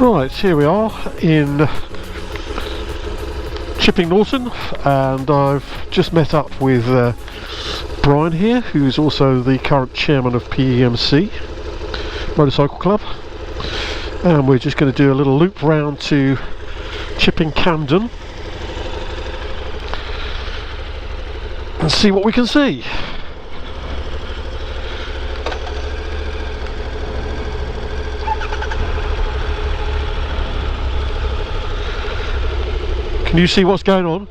Right, here we are in Chipping Norton, and I've just met up with Brian here, who's also the current chairman of PEMC Motorcycle Club, and we're just going to do a little loop round to Chipping Campden and see what we can see. Can you see what's going on?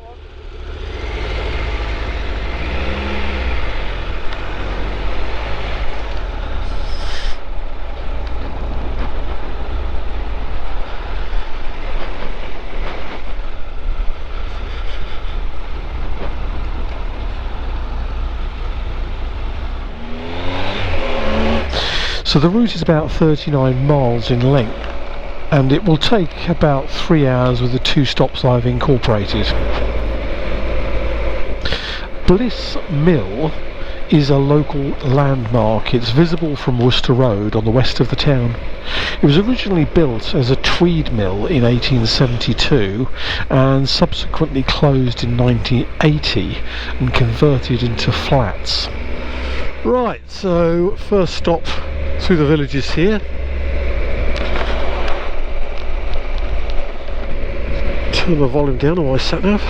So the route is about 39 miles in length, and it will take about 3 hours with the 2 stops I've incorporated. Bliss Mill is a local landmark. It's visible from Worcester Road on the west of the town. It was originally built as a tweed mill in 1872 and subsequently closed in 1980 and converted into flats. Right, so first stop through the villages here. Turn the volume down on my sat nav.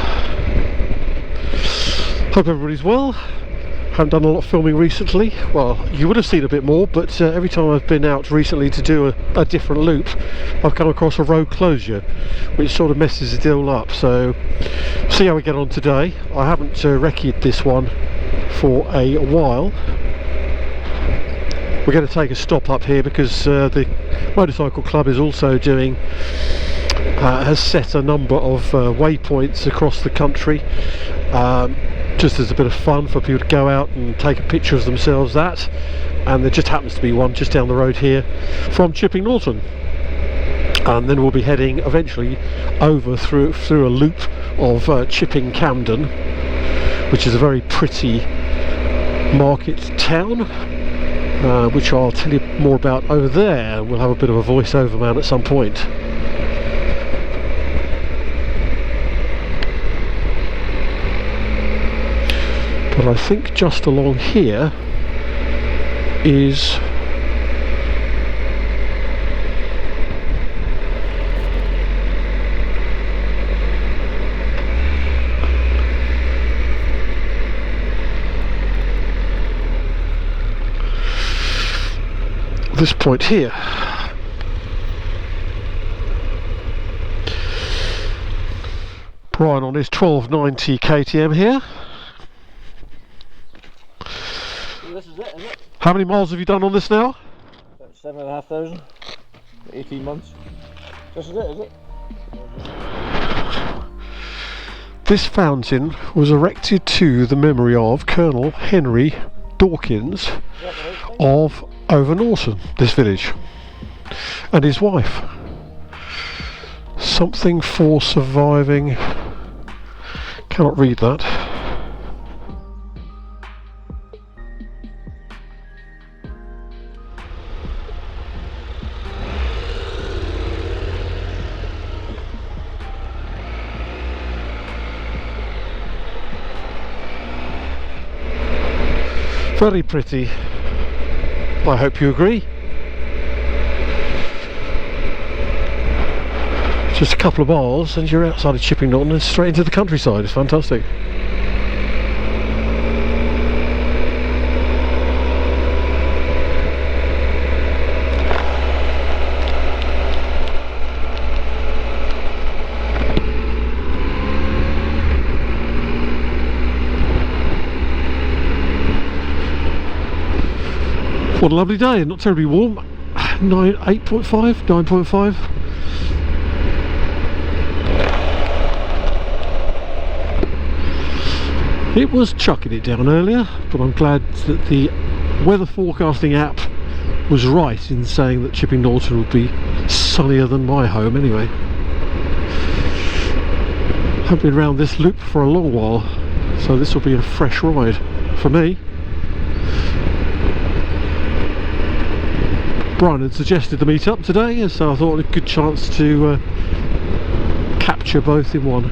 Hope everybody's well. Haven't done a lot of filming recently. Well, you would have seen a bit more, but every time I've been out recently to do a different loop, I've come across a road closure, which sort of messes the deal up. So, see how we get on today. I haven't recce'd this one for a while. We're going to take a stop up here because the motorcycle club is also doing has set a number of waypoints across the country, just as a bit of fun for people to go out and take a picture of themselves at, and there just happens to be one just down the road here from Chipping Norton, and then we'll be heading eventually over through a loop of Chipping Campden, which is a very pretty market town, which I'll tell you more about over there. We'll have a bit of a voiceover man at some point. But I think just along here is this point here. Brian on his 1290 KTM here. This is it, isn't it? How many miles have you done on this now? About 7,500. 18 months. This is it, is it? This fountain was erected to the memory of Colonel Henry Dawkins of Over Norton, this village, and his wife. Something for surviving. Cannot read that. Very pretty. I hope you agree. Just a couple of miles and you're outside of Chipping Norton and straight into the countryside. It's fantastic. What a lovely day, not terribly warm. 8.5, 9.5. It was chucking it down earlier, but I'm glad that the weather forecasting app was right in saying that Chipping Norton would be sunnier than my home anyway. I've been around this loop for a long while, so this will be a fresh ride for me. Brian had suggested the meet up today, so I thought a good chance to capture both in one.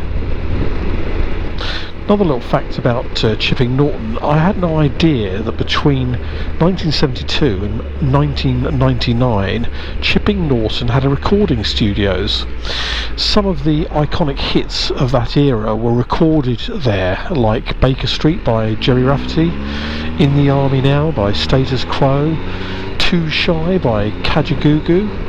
Another little fact about Chipping Norton: I had no idea that between 1972 and 1999 Chipping Norton had a recording studios. Some of the iconic hits of that era were recorded there, like Baker Street by Jerry Rafferty, In the Army Now by Status Quo, Too Shy by Kajagoogoo.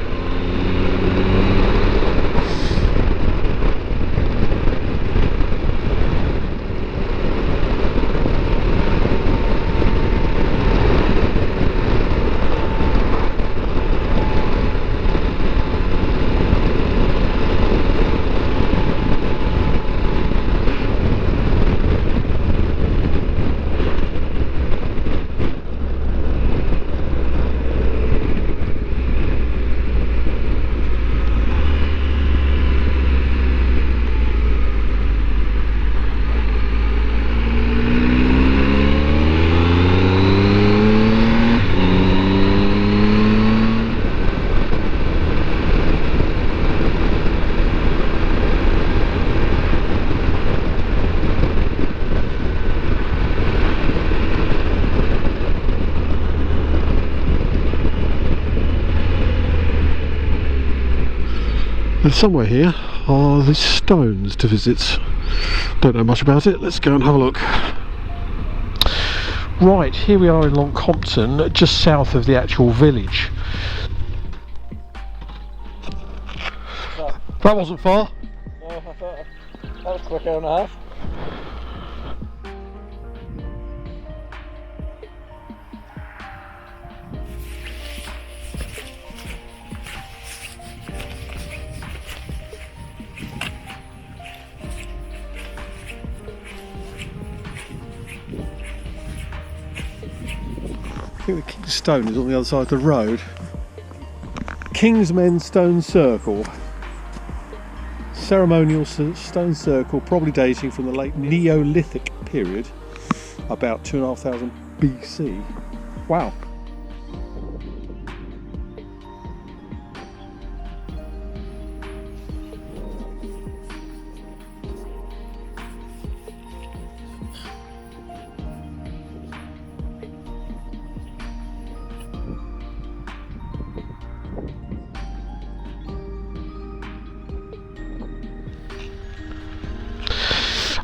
And somewhere here are the stones to visit. Don't know much about it, let's go and have a look. Right, here we are in Long Compton, just south of the actual village. That wasn't far. No, I thought that was a quick hour and a half. I think the King's Stone is on the other side of the road. Kingsmen Stone Circle. Ceremonial stone circle, probably dating from the late Neolithic period, about 2,500 BC. Wow.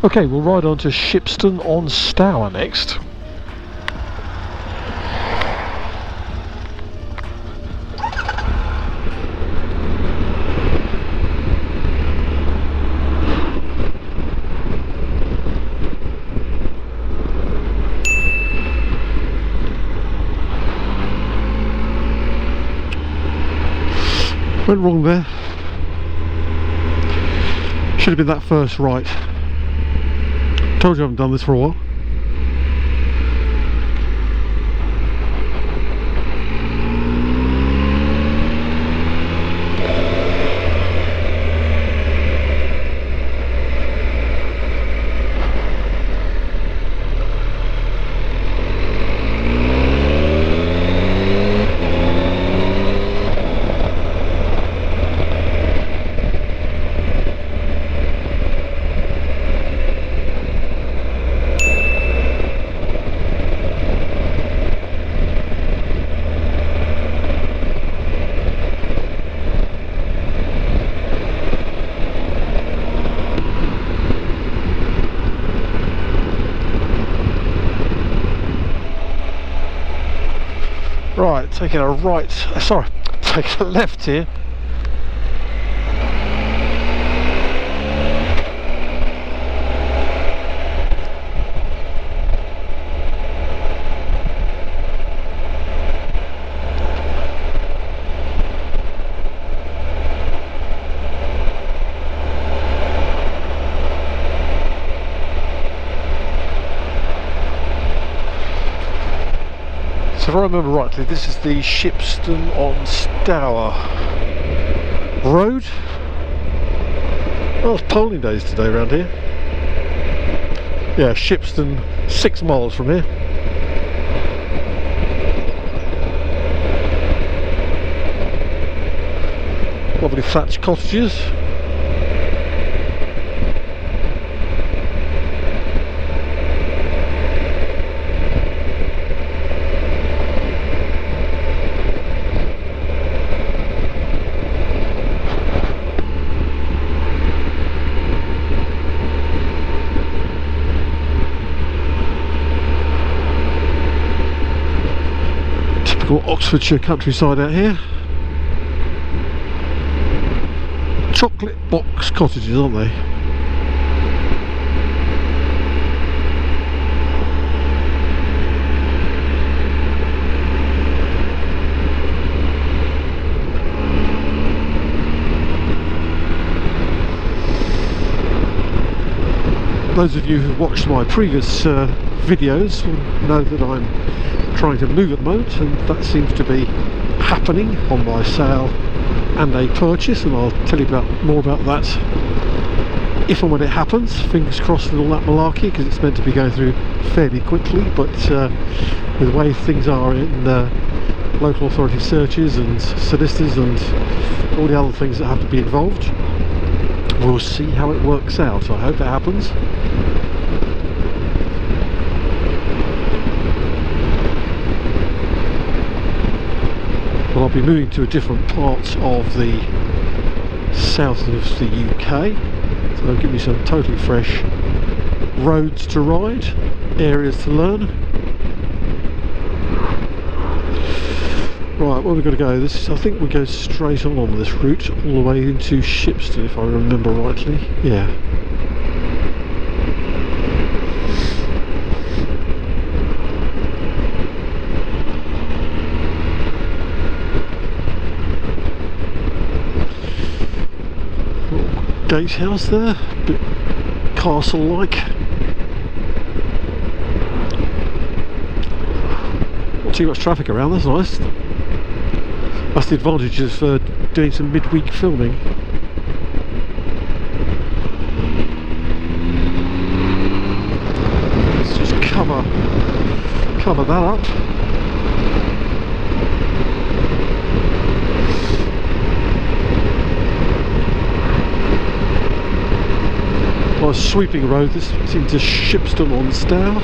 Okay, we'll ride on to Shipston on Stour next. Went wrong there. Should have been that first right. Told you I haven't done this for a while. Right, taking a right, sorry, taking a left here. So if I remember rightly, this is the Shipston on Stour road. Well, it's polling days today around here. Yeah, Shipston, 6 miles from here. lovely thatched cottages. Oxfordshire countryside out here. Chocolate box cottages, aren't they? Those of you who've watched my previous videos will know that I'm trying to move at the moment, and that seems to be happening on my sale and a purchase, and I'll tell you more about that if and when it happens. Fingers crossed and all that malarkey, because it's meant to be going through fairly quickly, but with the way things are in local authority searches and solicitors and all the other things that have to be involved, we'll see how it works out. I hope it happens. Well, I'll be moving to a different part of the south of the UK, so it'll give me some totally fresh roads to ride, areas to learn. Right, where we've got to go? This, I think we go straight on this route all the way into Shipston, if I remember rightly. Yeah. Gatehouse there, a bit castle-like. Not too much traffic around, that's nice. That's the advantage of doing some midweek filming. Let's just cover that up. Nice sweeping road. This is into Shipston on Stour.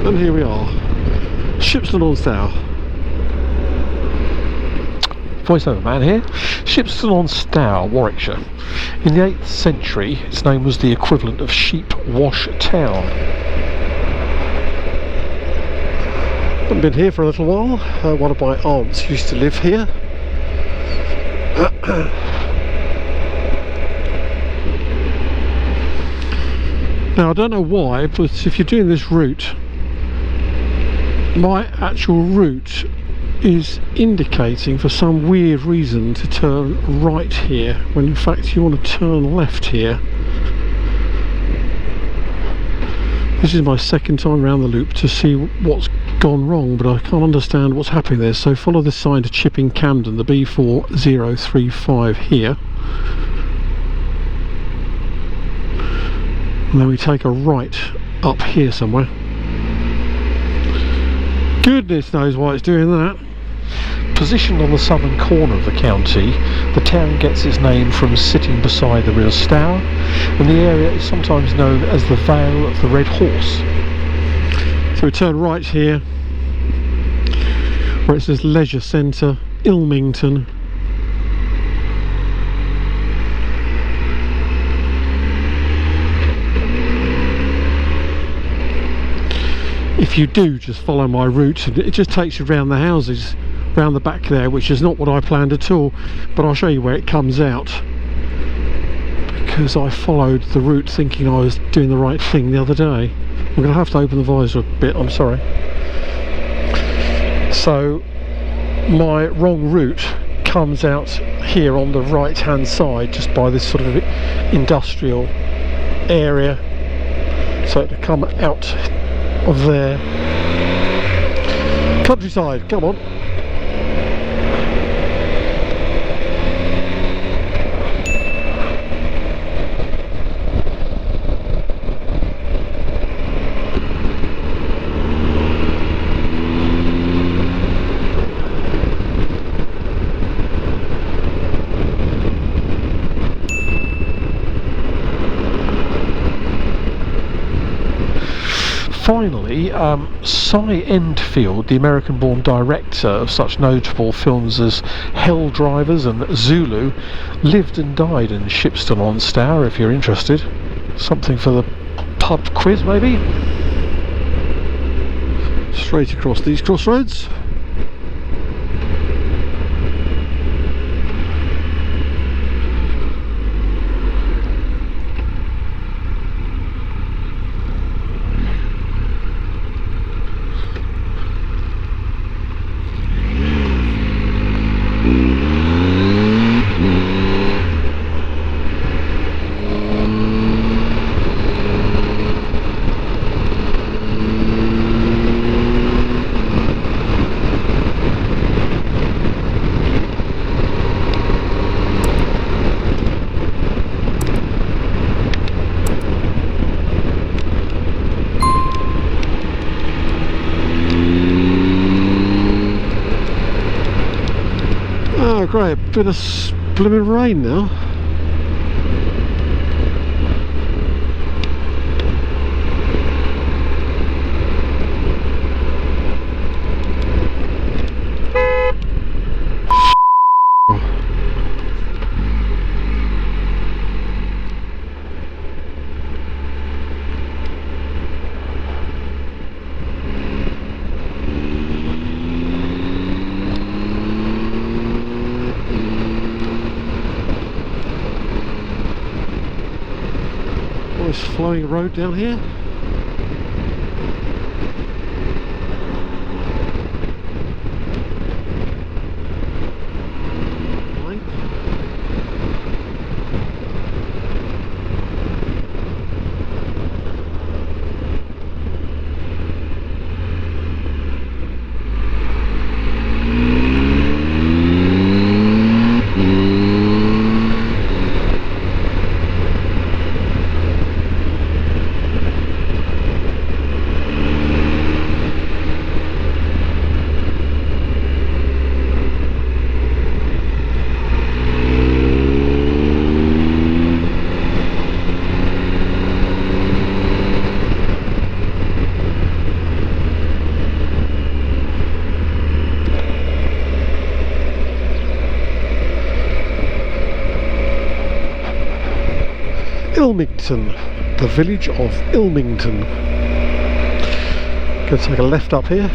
And here we are. Shipston on Stour. Voiceover man here. Shipston on Stour, Warwickshire. In the 8th century, its name was the equivalent of Sheep Wash Town. Haven't been here for a little while. One of my aunts used to live here. Now, I don't know why, but if you're doing this route, my actual route is indicating for some weird reason to turn right here, when in fact you want to turn left here. This is my second time around the loop to see what's gone wrong, but I can't understand what's happening there. So follow this sign to Chipping Campden, the B4035 here, and then we take a right up here somewhere. Goodness knows why it's doing that. Positioned on the southern corner of the county, the town gets its name from sitting beside the River Stour, and the area is sometimes known as the Vale of the Red Horse. So we turn right here, where it says Leisure Centre, Ilmington. If you do just follow my route, it just takes you around the houses, round the back there, which is not what I planned at all, but I'll show you where it comes out, because I followed the route thinking I was doing the right thing the other day. I'm going to have to open the visor a bit, I'm sorry. So my wrong route comes out here on the right hand side, just by this sort of industrial area. So to come out of their countryside, come on. Finally, Cy Endfield, the American-born director of such notable films as Hell Drivers and Zulu, lived and died in Shipston on Stour, if you're interested. Something for the pub quiz, maybe? Straight across these crossroads. Oh great, a bit of blooming rain now. Nice flowing road down here. Ilmington, the village of Ilmington. Going to take a left up here.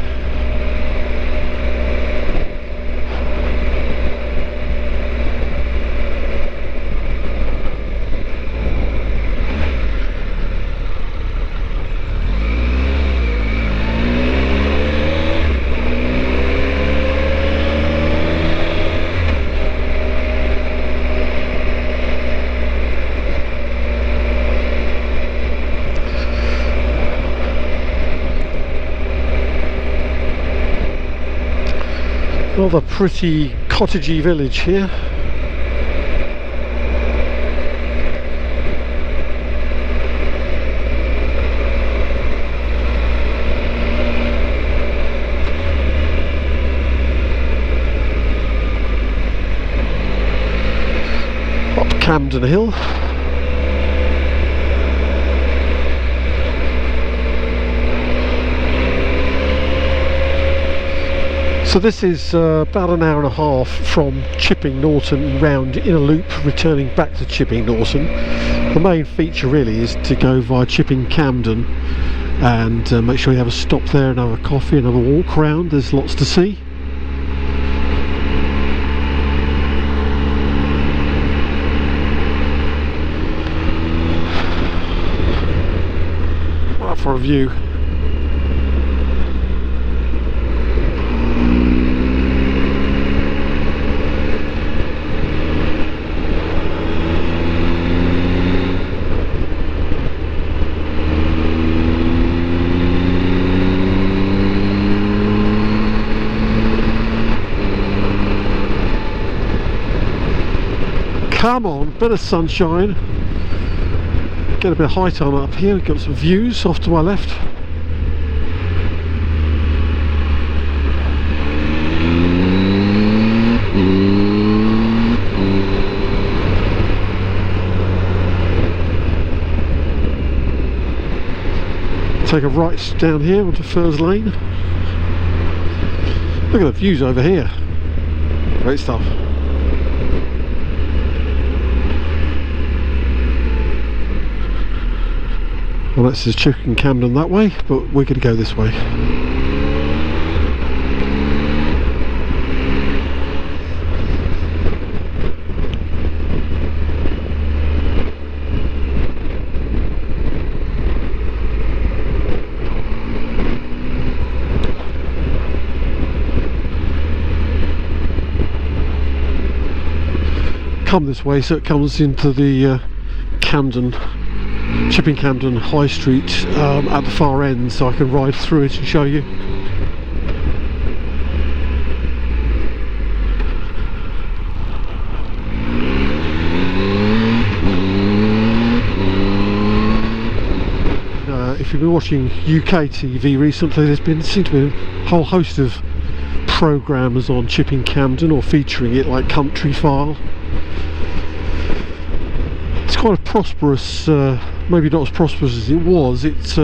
Another pretty cottagey village here. Up Camden Hill. So this is about an hour and a half from Chipping Norton round in a loop, returning back to Chipping Norton. The main feature really is to go via Chipping Campden and make sure you have a stop there and have a coffee and have a walk around. There's lots to see. Right for a view. Come on, bit of sunshine. Get a bit of high time up here. We've got some views off to my left. Take a right down here onto Furs Lane. Look at the views over here. Great stuff. Well, that's just Chipping Campden that way, but we're going to go this way. Come this way, so it comes into the Chipping Campden High Street at the far end, so I can ride through it and show you. If you've been watching UK TV recently, there's seemed to be a whole host of programmes on Chipping Campden or featuring it, like Country File. It's quite a prosperous, maybe not as prosperous as it was. It's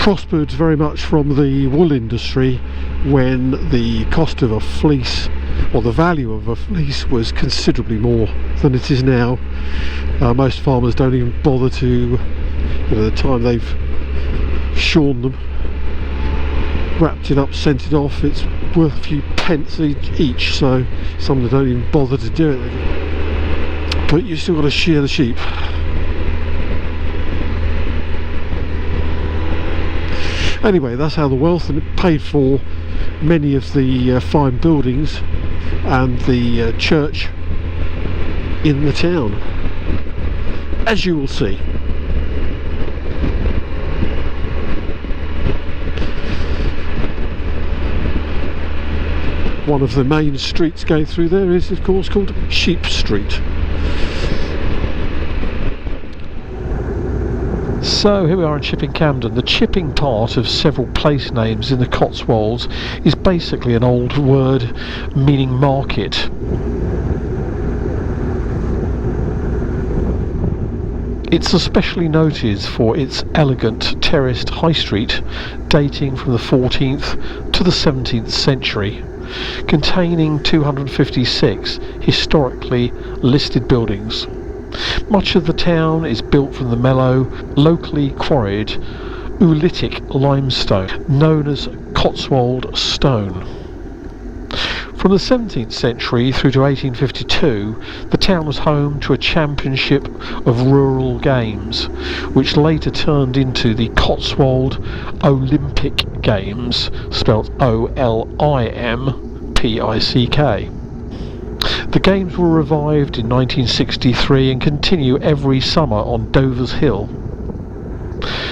prospered very much from the wool industry when the cost of a fleece, or the value of a fleece, was considerably more than it is now. Most farmers don't even bother to, the time they've shorn them, wrapped it up, sent it off, it's worth a few pence each, so some of them don't even bother to do it. But you still got to shear the sheep. Anyway, that's how the wealth, and it paid for many of the fine buildings and the church in the town, as you will see. One of the main streets going through there is, of course, called Sheep Street. So here we are in Chipping Campden. The chipping part of several place names in the Cotswolds is basically an old word meaning market. It's especially noted for its elegant terraced high street dating from the 14th to the 17th century, containing 256 historically listed buildings. Much of the town is built from the mellow, locally quarried oolitic limestone known as Cotswold stone. From the 17th century through to 1852, the town was home to a championship of rural games, which later turned into the Cotswold Olimpick Games, spelt O-L-I-M-P-I-C-K. The games were revived in 1963 and continue every summer on Dover's Hill.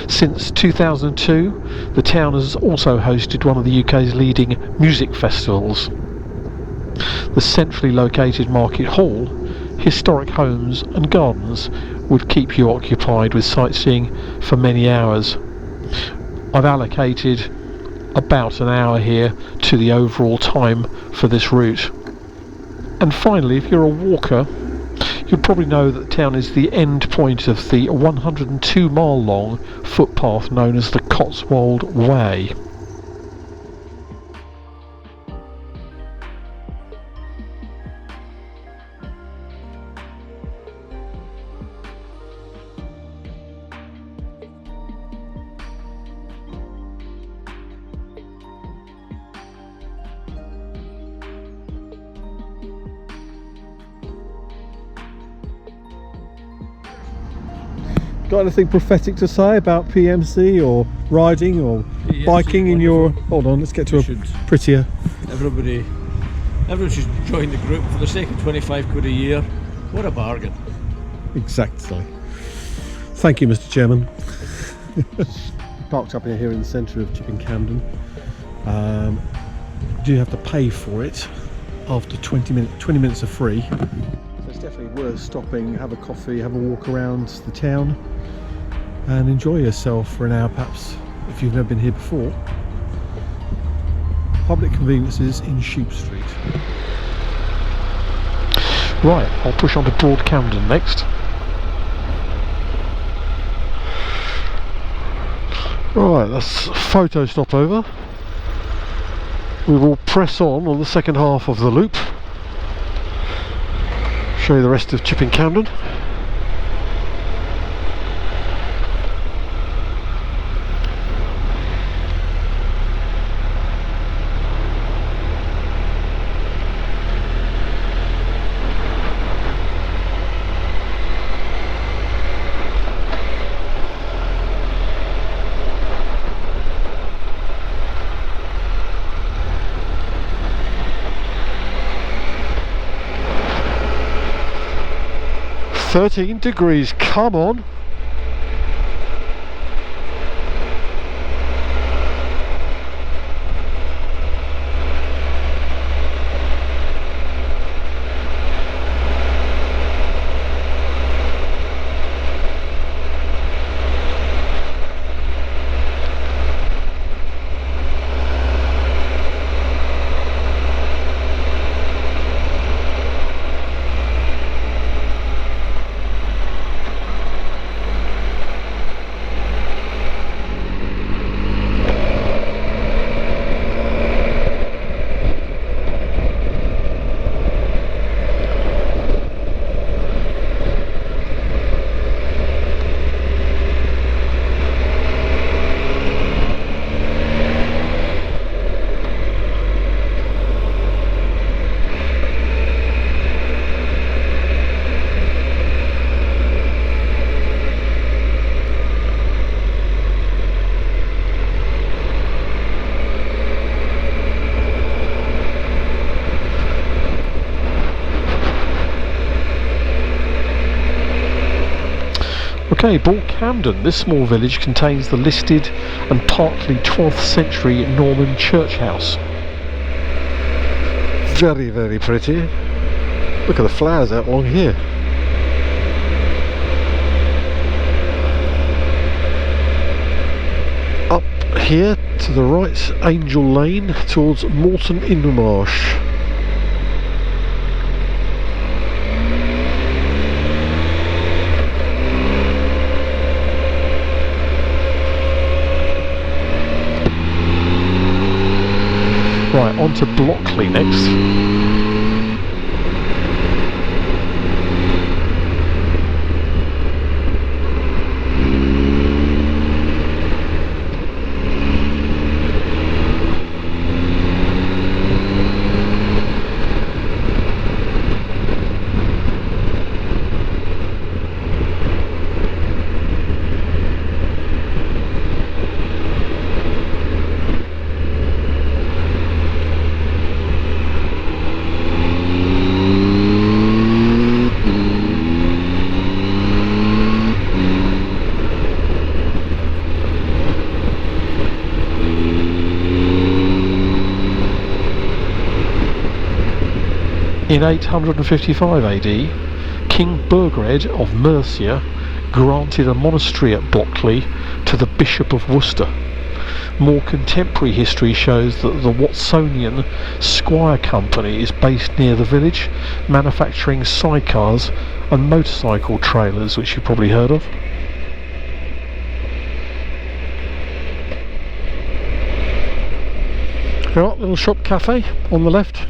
Since 2002, the town has also hosted one of the UK's leading music festivals. The centrally located Market Hall, historic homes and gardens would keep you occupied with sightseeing for many hours. I've allocated about an hour here to the overall time for this route. And finally, if you're a walker, you'll probably know that the town is the end point of the 102-mile long footpath known as the Cotswold Way. Got anything prophetic to say about PMC or riding or PMC biking in your... Hold on, let's get to a prettier... Everybody should join the group for the sake of 25 quid a year. What a bargain. Exactly. Thank you, Mr. Chairman. Parked up here in the centre of Chipping Campden. You do have to pay for it after 20 minutes are free. So it's definitely worth stopping, have a coffee, have a walk around the town and enjoy yourself for an hour perhaps if you've never been here before. Public conveniences in Sheep Street. Right, I'll push on to Broad Camden next. Right, that's a photo stopover. We will press on the second half of the loop. Show you the rest of Chipping Campden. $13, come on. Okay, Broad Camden. This small village contains the listed and partly 12th century Norman church house. Very, very pretty. Look at the flowers out along here. Up here to the right, Angel Lane towards Moreton in Marsh. Right, on to Blockley next. In 855 AD, King Burgred of Mercia granted a monastery at Blockley to the Bishop of Worcester. More contemporary history shows that the Watsonian Squire Company is based near the village, manufacturing sidecars and motorcycle trailers, which you've probably heard of. Right, little shop cafe on the left.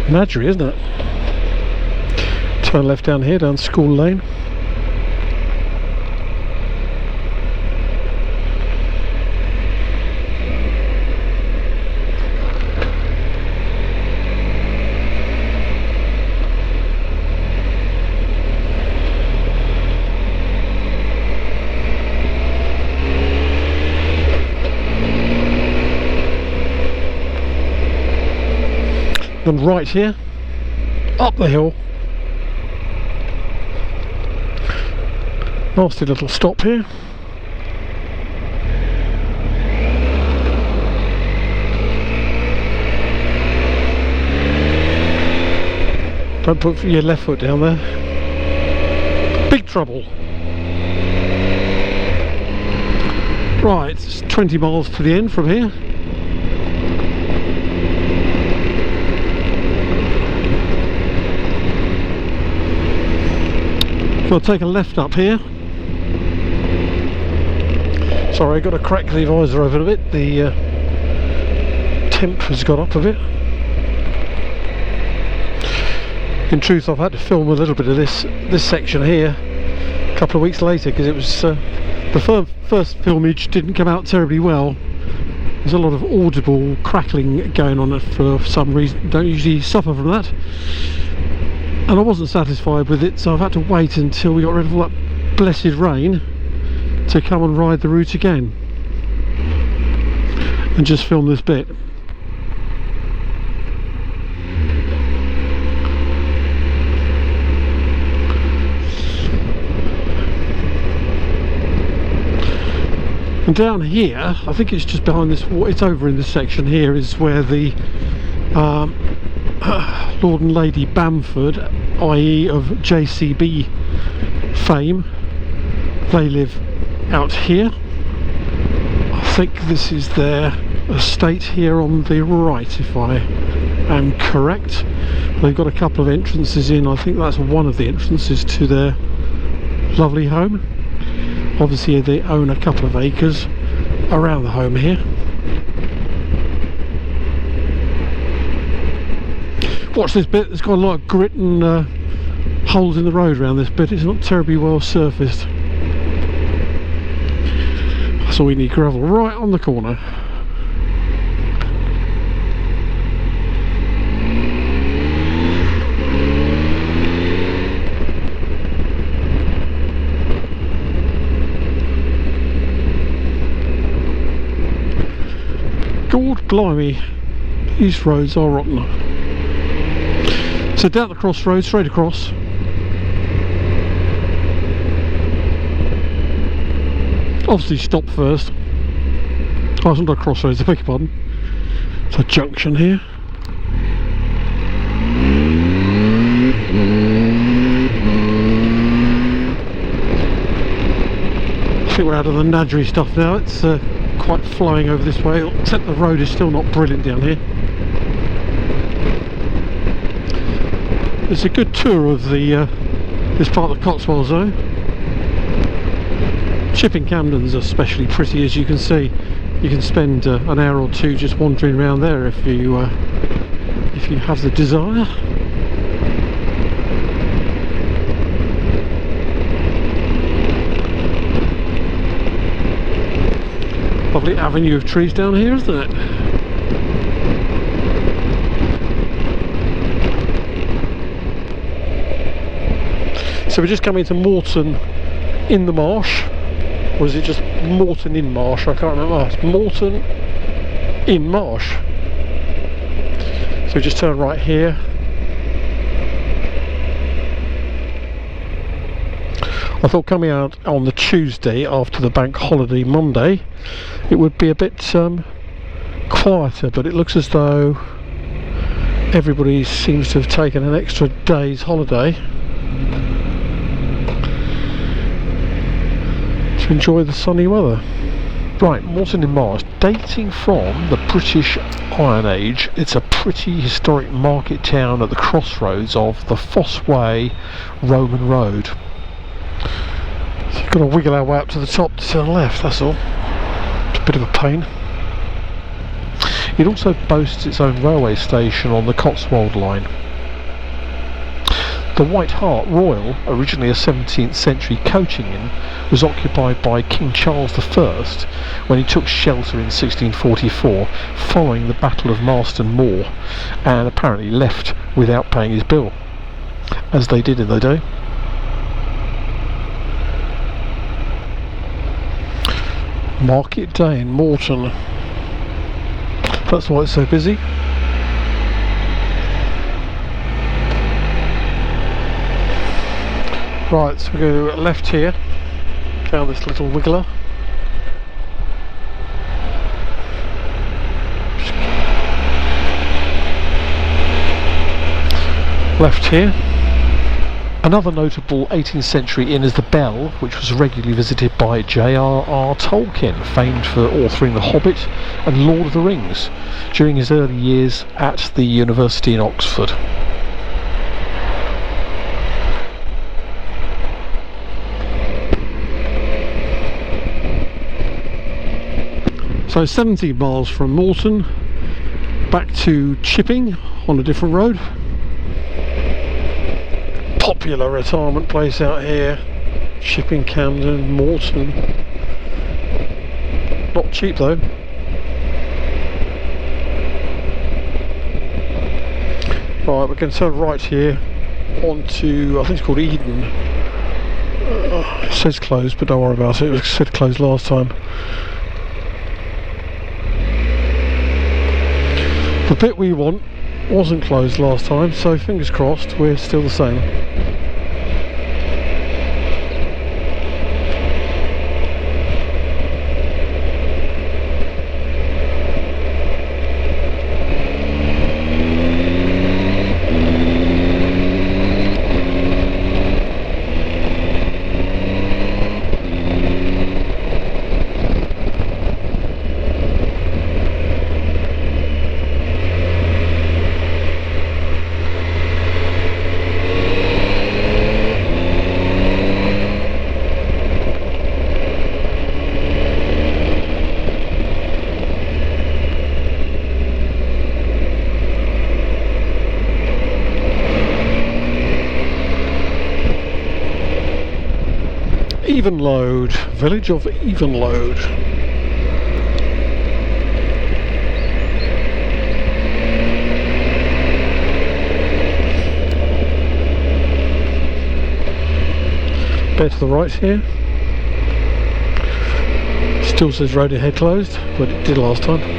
Madry, isn't it? Turn left down here, down School Lane. and right here, up the hill. Nasty little stop here. Don't put your left foot down there. Big trouble. Right, it's 20 miles to the end from here. I'll take a left up here. Sorry, I've got to crack the visor over a bit. The temp has got up a bit. In truth, I've had to film a little bit of this section here a couple of weeks later because it was the first filmage didn't come out terribly well. There's a lot of audible crackling going on for some reason. Don't usually suffer from that, and I wasn't satisfied with it, so I've had to wait until we got rid of all that blessed rain to come and ride the route again and just film this bit. And down here, I think it's just behind this wall, it's over in this section here, is where the Lord and Lady Bamford, i.e. of JCB fame, they live out here. I think this is their estate here on the right, if I am correct. They've got a couple of entrances in. I think that's one of the entrances to their lovely home. Obviously they own a couple of acres around the home here. Watch this bit, it's got a lot of grit and holes in the road around this bit. It's not terribly well surfaced. So we need gravel right on the corner. God blimey, these roads are rotten. So down the crossroads, straight across. Obviously stop first. Oh, it's not a crossroads, I beg your pardon. It's a junction here. I think we're out of the Nadri stuff now. It's quite flowing over this way, except the road is still not brilliant down here. It's a good tour of the this part of the Cotswolds though. Chipping Campden's especially pretty, as you can see. You can spend an hour or two just wandering around there if you have the desire. Lovely avenue of trees down here, isn't it? So we're just coming to Moreton in the Marsh, or is it just Moreton in Marsh? I can't remember. Oh, it's Moreton in Marsh. So we just turn right here. I thought coming out on the Tuesday after the bank holiday Monday it would be a bit quieter, but it looks as though everybody seems to have taken an extra day's holiday to enjoy the sunny weather. Right, Moreton in Marsh, dating from the British Iron Age. It's a pretty historic market town at the crossroads of the Fosse Way Roman Road. So you've got to wiggle our way up to the top to turn left, that's all. It's a bit of a pain. It also boasts its own railway station on the Cotswold line. The White Hart Royal, originally a 17th century coaching inn, was occupied by King Charles I when he took shelter in 1644 following the Battle of Marston Moor, and apparently left without paying his bill, as they did in the day. Market day in Moreton. That's why it's so busy. Right, so we go left here, down this little wiggler. Left here. Another notable 18th century inn is the Bell, which was regularly visited by J.R.R. Tolkien, famed for authoring The Hobbit and Lord of the Rings, during his early years at the University in Oxford. So 17 miles from Moreton, back to Chipping on a different road. Popular retirement place out here, Chipping Campden, Moreton. Not cheap though. Right, we're going to turn right here onto, I think it's called Eden. It says closed, but don't worry about it, it was said closed last time. The bit we want wasn't closed last time, so fingers crossed we're still the same. Evenlode, village of Evenlode. Bit to the right here. Still says road ahead closed, but it did last time.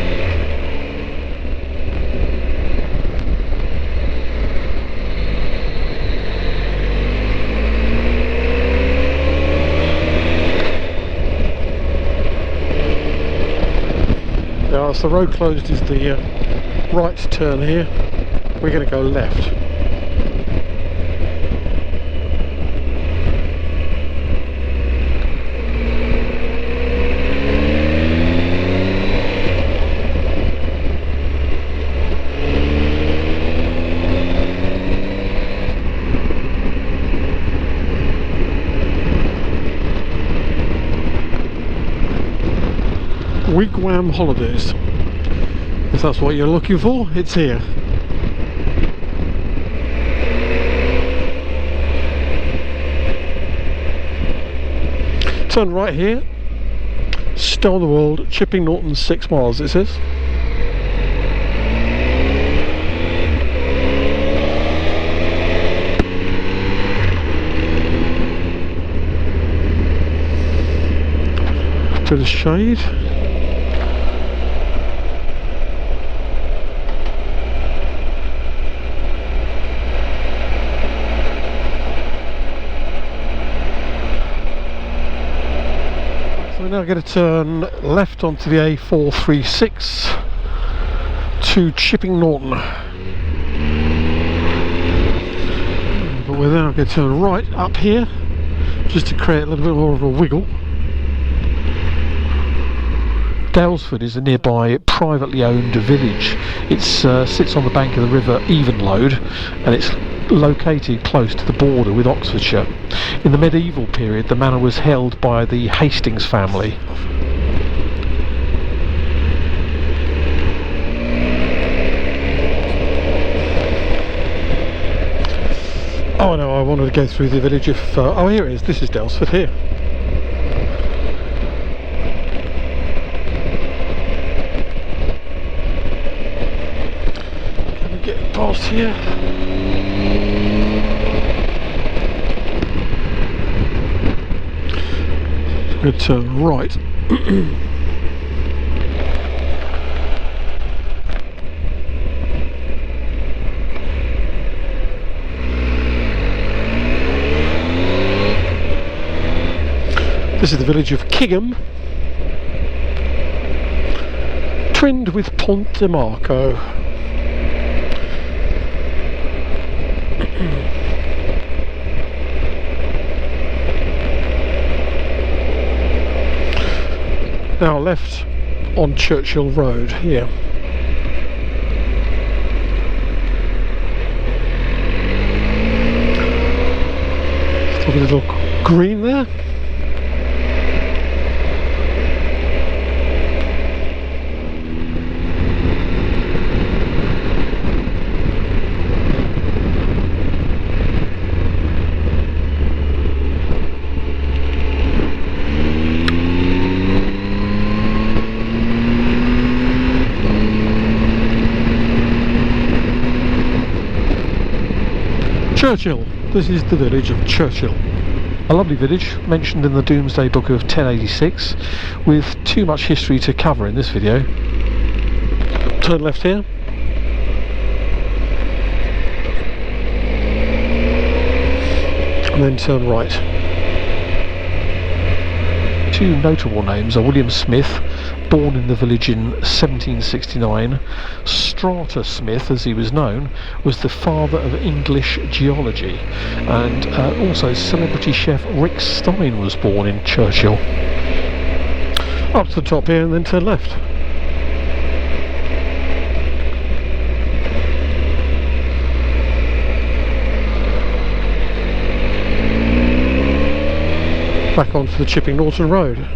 So the road closed is the right turn here. We're going to go left. Wigwam Holidays. If that's what you're looking for, it's here. Turn right here. Stour the World, Chipping Norton 6 miles, it says. Bit of shade. We're now going to turn left onto the A436 to Chipping Norton. But we're now going to turn right up here just to create a little bit more of a wiggle. Dalesford is a nearby privately owned village. It sits on the bank of the river Evenlode, and it's located close to the border with Oxfordshire. In the medieval period, the manor was held by the Hastings family. Oh no, I wanted to go through the village if... oh, here it is. This is Dalesford here. Can we get past here? I'm going to turn right. This is the village of Kigham, twinned with Ponte Marco. Now left on Churchill Road here. A little green there. Churchill. This is the village of Churchill. A lovely village mentioned in the Domesday Book of 1086 with too much history to cover in this video. Turn left here. And then turn right. Two notable names are William Smith, born in the village in 1769. Strata Smith, as he was known, was the father of English geology, and also celebrity chef Rick Stein was born in Churchill. Up to the top here and then turn left. Back onto the Chipping Norton road.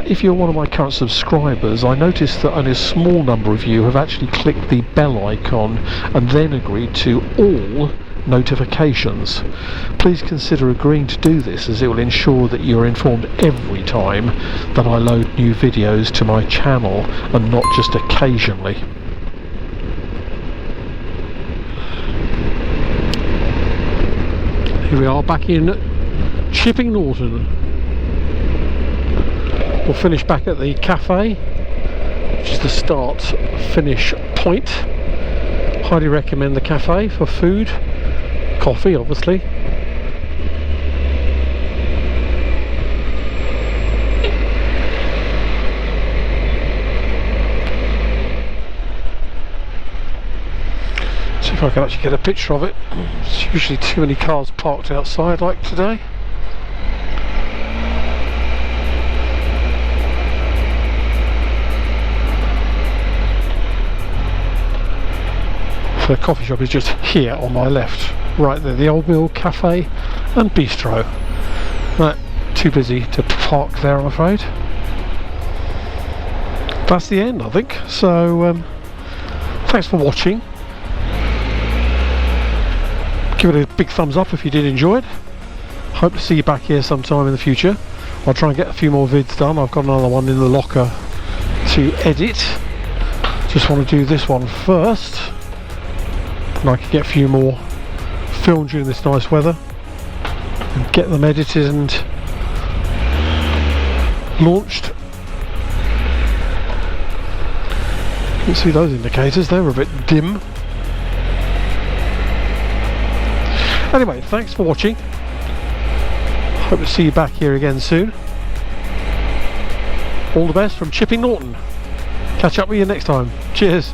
If you're one of my current subscribers, I noticed that only a small number of you have actually clicked the bell icon and then agreed to all notifications. Please consider agreeing to do this, as it will ensure that you're informed every time that I load new videos to my channel and not just occasionally. Here we are back in Chipping Norton. We'll finish back at the cafe, which is the start finish point. Highly recommend the cafe for food, coffee obviously. See if I can actually get a picture of it. There's usually too many cars parked outside like today. So the coffee shop is just here on my left, right there, the Old Mill Cafe and Bistro. Right, too busy to park there, I'm afraid. That's the end, I think. So thanks for watching. Give it a big thumbs up if you did enjoy it. Hope to see you back here sometime in the future. I'll try and get a few more vids done. I've got another one in the locker to edit. Just want to do this one first, and I can get a few more filmed during this nice weather and get them edited and launched. You can see those indicators, they were a bit dim. Anyway, thanks for watching. Hope to see you back here again soon. All the best from Chipping Norton. Catch up with you next time. Cheers.